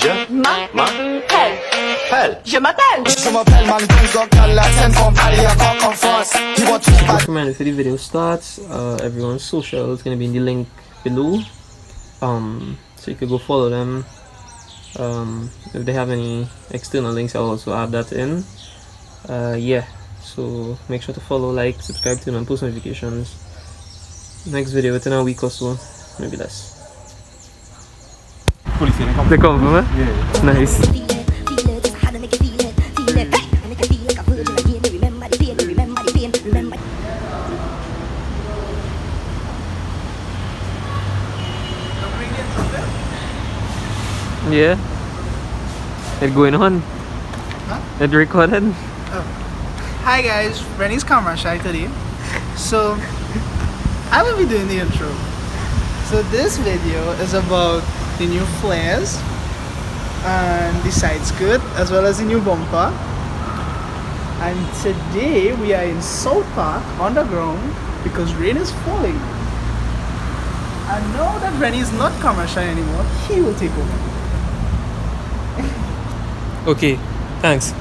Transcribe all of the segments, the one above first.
Je m'appelle Just reminder, if the video starts, everyone's social is going to be in the link below, so you could go follow them. If they have any external links, I'll also add that in. Yeah, so make sure to follow, like, subscribe, turn on post notifications. Next video within a week or so, maybe less. They come from it? Yeah. Nice. Yeah. It's going on. Huh? It's recorded. Oh. Hi guys, Rennie's camera shy today. So I will be doing the intro. So this video is about the new flares and the side skirt as well as the new bumper. And today we are in South Park underground because rain is falling. And now that Rennie is not camera shy anymore, he will take over. Okay, thanks.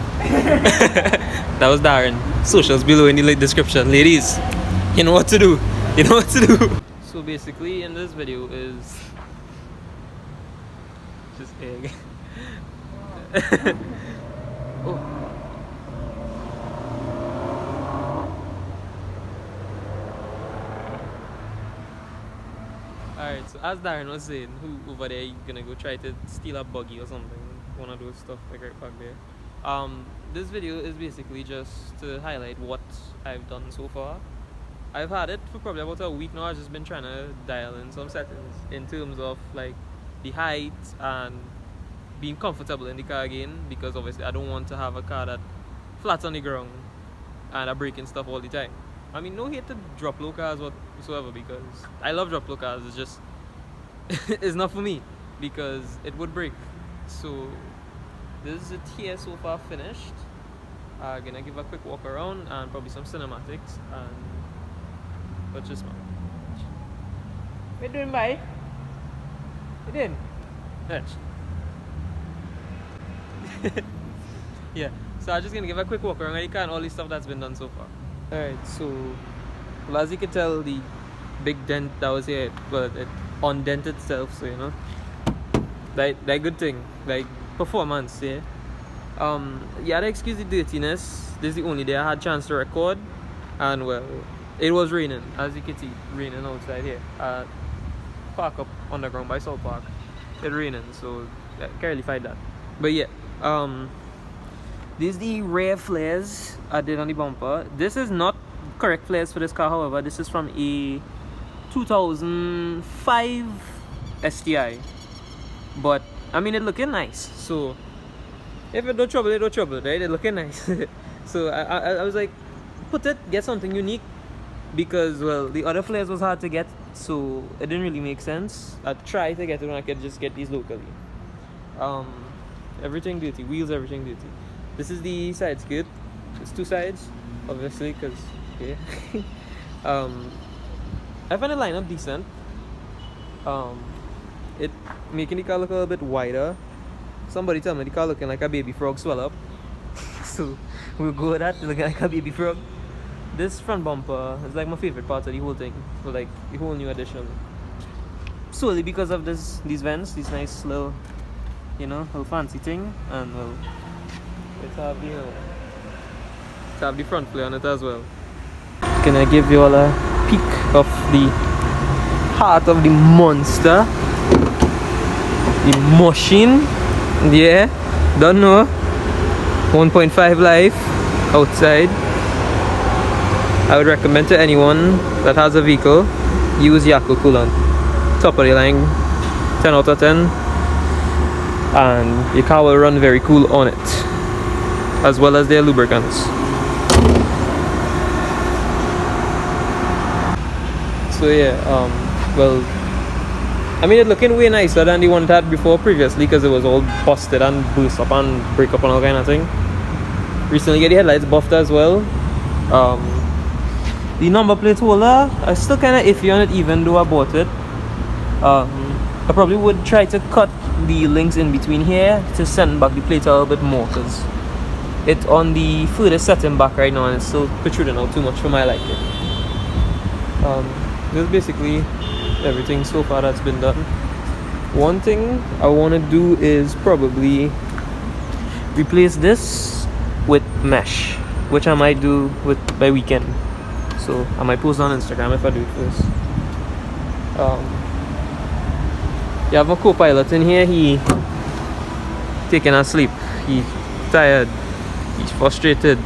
That was Darren. Socials below in the description. Ladies, you know what to do. You know what to do. So basically in this video is just egg. Oh. Alright, so as Darren was saying, who over there gonna go try to steal a buggy or something, one of those stuff like right back there. This video is basically just to highlight what I've done so far. I've had it for probably about a week now. I've just been trying to dial in some settings in terms of like the height and being comfortable in the car again, because obviously I don't want to have a car that flat on the ground and I'm breaking stuff all the time. I mean, no hate to drop low cars whatsoever, because I love drop low cars. It's just it's not for me because it would break. So this is it here so far finished. I'm gonna give a quick walk around and probably some cinematics and watch this man. What you doing, bye? You doing? Yeah, so I'm just gonna give a quick walk around the car and all the stuff that's been done so far. Alright, so well, as you can tell, the big dent that was here, well, it undented itself, so you know, that good thing, like performance, yeah. Yeah, to excuse the dirtiness, this is the only day I had chance to record, and well, it was raining, as you can see, raining outside here. Park up underground by South Park. It's raining, so I can't really fight that. But yeah, these are the rear flares I did on the bumper. This is not correct flares for this car, however. This is from a 2005 STI. But I mean, it's looking nice. So if it don't trouble, it don't trouble, right? It's looking nice. So I was like, get something unique, because well, the other flares was hard to get, so it didn't really make sense. I tried to get it when I could just get these locally. Everything duty, wheels, everything duty. This is the side skirt. It's two sides, obviously, because okay. I find the lineup decent. It making the car look a little bit wider. Somebody tell me the car looking like a baby frog swell up. So we'll go with that, looking like a baby frog. This front bumper is like my favorite part of the whole thing. So like the whole new addition. Solely because of these vents, these nice little, you know, little fancy thing, and well, let's have the front flare on it as well. Can I give you all a peek of the heart of the monster? The machine, yeah, don't know. 1.5 life outside. I would recommend to anyone that has a vehicle, use Yako coolant. Top of the line, 10 out of 10. And your car will run very cool on it, as well as their lubricants. So yeah, well, I mean, it's looking way nicer than the one that had before previously, because it was all busted and burst up and break up and all kind of thing. Recently get the headlights buffed as well. The number plate holder, I still kind of iffy on it even though I bought it. I probably would try to cut the links in between here to send back the plate a little bit more, because it's on the furthest setting back right now and it's still protruding out too much for my liking. This is basically everything so far that's been done. One thing I want to do is probably replace this with mesh, which I might do by weekend. So I might post on Instagram if I do it first. You have a co-pilot in here. He taking a sleep. He's tired. He's frustrated.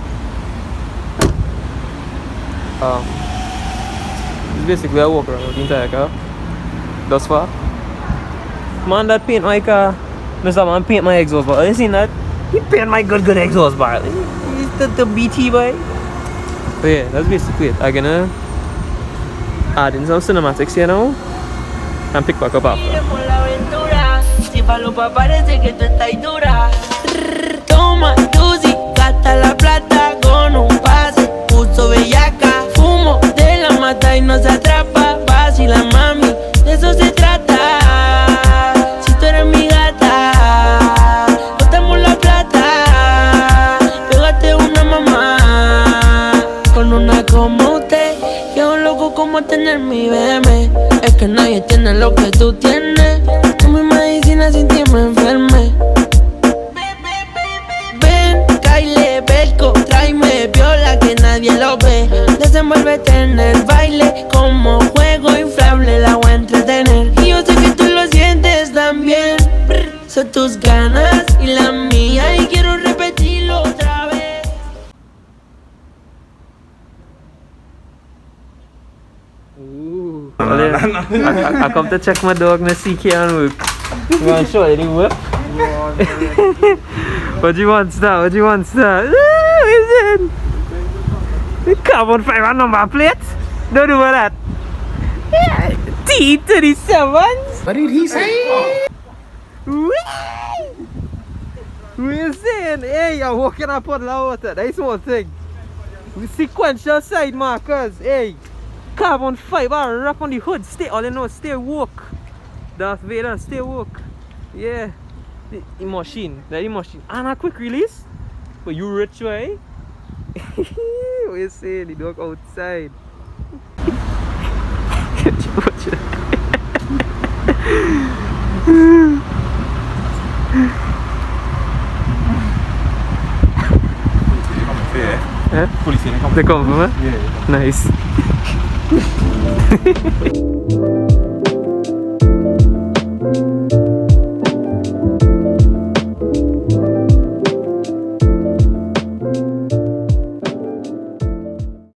It's basically a walk around with the entire car thus far. Man that paint my car, Mr. Man paint my exhaust bar. You seen that? He paint my good exhaust bar. He's the BT boy. But yeah, that's basically it. I'm gonna add in some cinematics here now and pick back up after. Toma, Tusi, gasta la plata con un pase, puso bellaca, fumo de la mata y no se atrapa, vacila mami, de eso se trata, si tú eres mi gata, botamos la plata, pégate una mamá, con una como usted, que es un loco como tener mi BM, es que nadie tiene lo que tú tienes, tú mi medicina sin ti me enferme. Tráeme viola que nadie lo ve. Desenvuélvete en el baile como juego inflable, la voy a entretener. Y yo sé que tú lo sientes también. Son tus ganas y la mía y quiero repetirlo otra vez. Ooh. I come to check my dog and see can work. You want to show it work? What do you want, Star? What do you want, Star? Is it? The carbon fiber number plate? Don't do that. Yeah. T37. What did he say? We're saying, hey, you're walking up on the water. That's one thing. We sequential side markers. Hey, carbon fiber wrap on the hood. Stay, all you know, stay woke. Darth Vader, stay woke. Yeah. The machine. The machine. And a quick release. But you rich, right? What you say? The dog outside. Police in the They come from it? Yeah. Nice.